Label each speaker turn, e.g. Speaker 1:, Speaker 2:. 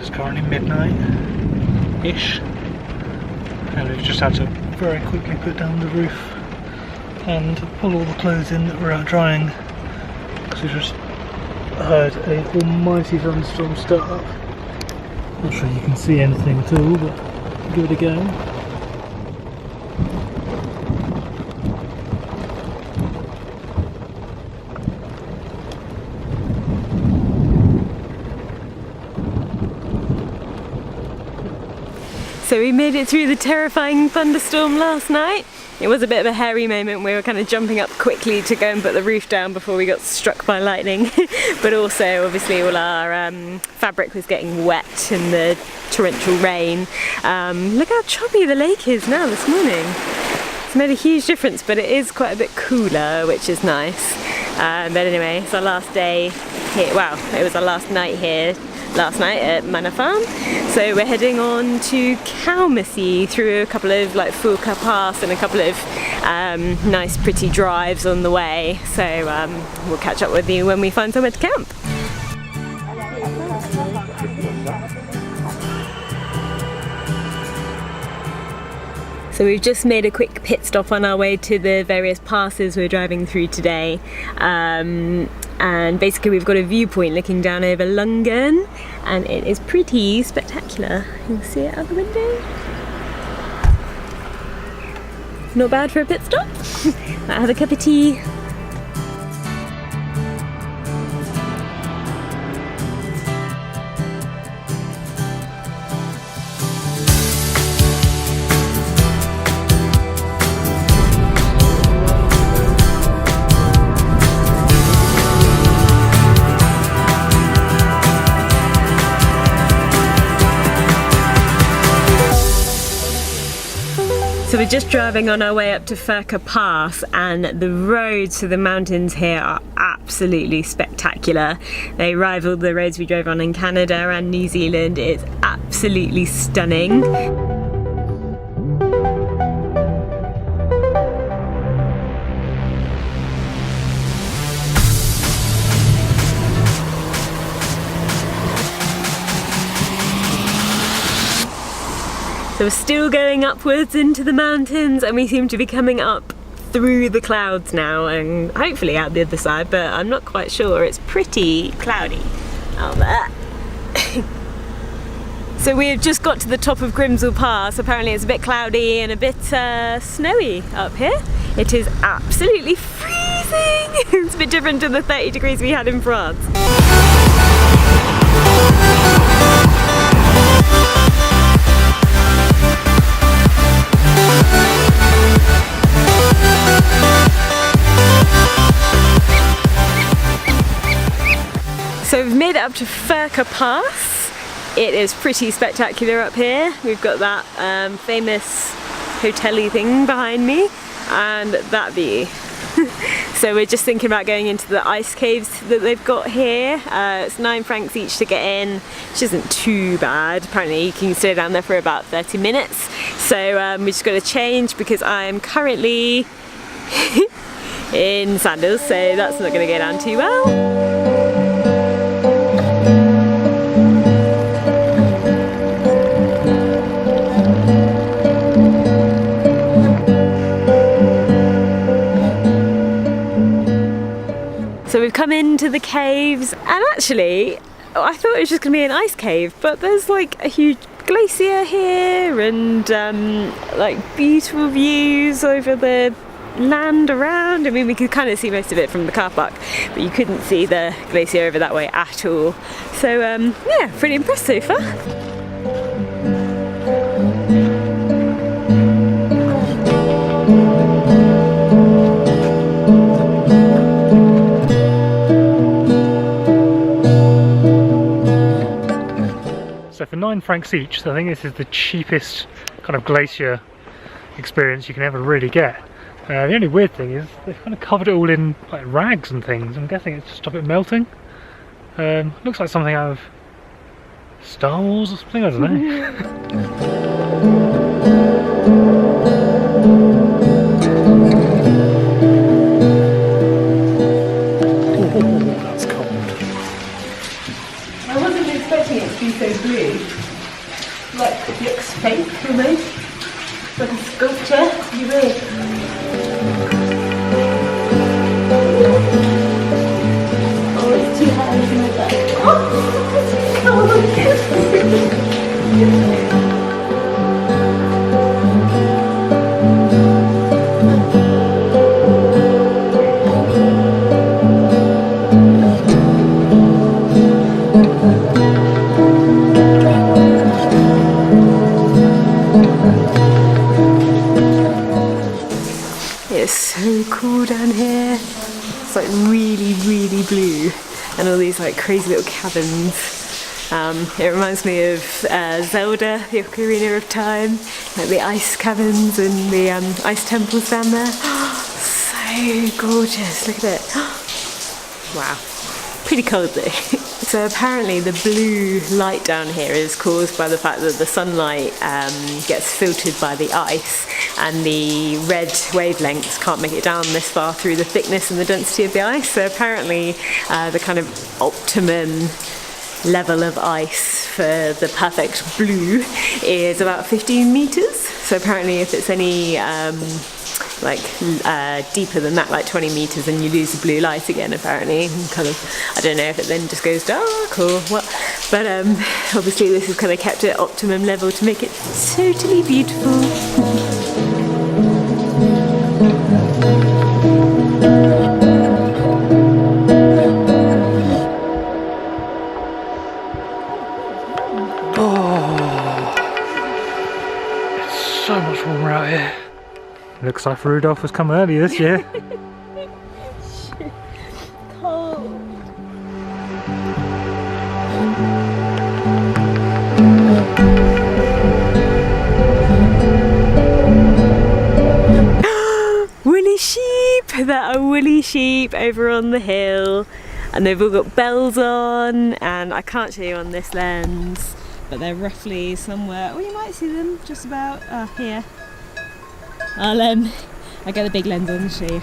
Speaker 1: It's currently midnight-ish, and we've just had to very quickly put down the roof and pull all the clothes in that were out drying because we just heard a almighty thunderstorm start up. Not sure you can see anything at all, but give it a go.
Speaker 2: So we made it through the terrifying thunderstorm last night. It was a bit of a hairy moment. We were kind of jumping up quickly to go and put the roof down before we got struck by lightning. But also, obviously, all our fabric was getting wet in the torrential rain. Look how choppy the lake is now this morning. It's made a huge difference, but it is quite a bit cooler, which is nice. But anyway, it's our last day here. Well, it was our last night here last night at Manor Farm. So we're heading on to Kalmesy through a couple of like Fulka Pass and a couple of nice pretty drives on the way. So we'll catch up with you when we find somewhere to camp. So we've just made a quick pit stop on our way to the various passes we're driving through today. And basically we've got a viewpoint looking down over Lungen, and it is pretty spectacular. You can see it out the window. Not bad for a pit stop. Might have a cup of tea. So we're just driving on our way up to Fulka Pass, and the roads to the mountains here are absolutely spectacular. They rival the roads we drove on in Canada and New Zealand. It's absolutely stunning. So we're still going upwards into the mountains, and we seem to be coming up through the clouds now and hopefully out the other side, but I'm not quite sure. It's pretty cloudy out there. So we've just got to the top of Grimsel Pass. Apparently it's a bit cloudy and a bit snowy up here. It is absolutely freezing. It's a bit different to the 30 degrees we had in France. So we've made it up to Fulka Pass. It is pretty spectacular up here. We've got that famous hotel-y thing behind me and that view. So we're just thinking about going into the ice caves that they've got here. It's 9 francs each to get in, which isn't too bad. Apparently you can stay down there for about 30 minutes. So we just got to change because I'm currently in sandals, so that's not going to go down too well. So we've come into the caves, and actually I thought it was just going to be an ice cave, but there's like a huge glacier here and like beautiful views over the land around. I mean, we could kind of see most of it from the car park, but you couldn't see the glacier over that way at all. So yeah, pretty impressed so far.
Speaker 1: So for 9 francs each, so I think this is the cheapest kind of glacier experience you can ever really get. The only weird thing is they've kind of covered it all in like rags and things. I'm guessing it's to stop it melting. Looks like something out of Star Wars or something, I don't know.
Speaker 2: it to be so blue. Like, it looks fake almost. Like a sculpture. You really. Oh, it's too hard to make that. Oh my goodness. It's so cool down here. It's like really, really blue, and all these like crazy little caverns. It reminds me of Zelda, the Ocarina of Time, like the ice caverns and the ice temples down there. So gorgeous, look at it. Wow, pretty cold though. So apparently the blue light down here is caused by the fact that the sunlight gets filtered by the ice, and the red wavelengths can't make it down this far through the thickness and the density of the ice. So apparently the kind of optimum level of ice for the perfect blue is about 15 meters. So apparently if it's any deeper than that, like 20 meters, and you lose the blue light again apparently, and kind of, I don't know if it then just goes dark or what, but obviously this is kind of kept at optimum level to make it totally beautiful.
Speaker 1: So much warmer out here. Looks like Rudolph has come early this year.
Speaker 2: Cold. Woolly sheep! There are woolly sheep over on the hill, and they've all got bells on, and I can't show you on this lens, but they're roughly somewhere, oh, you might see them just about here. I'll get the big lens on and show you.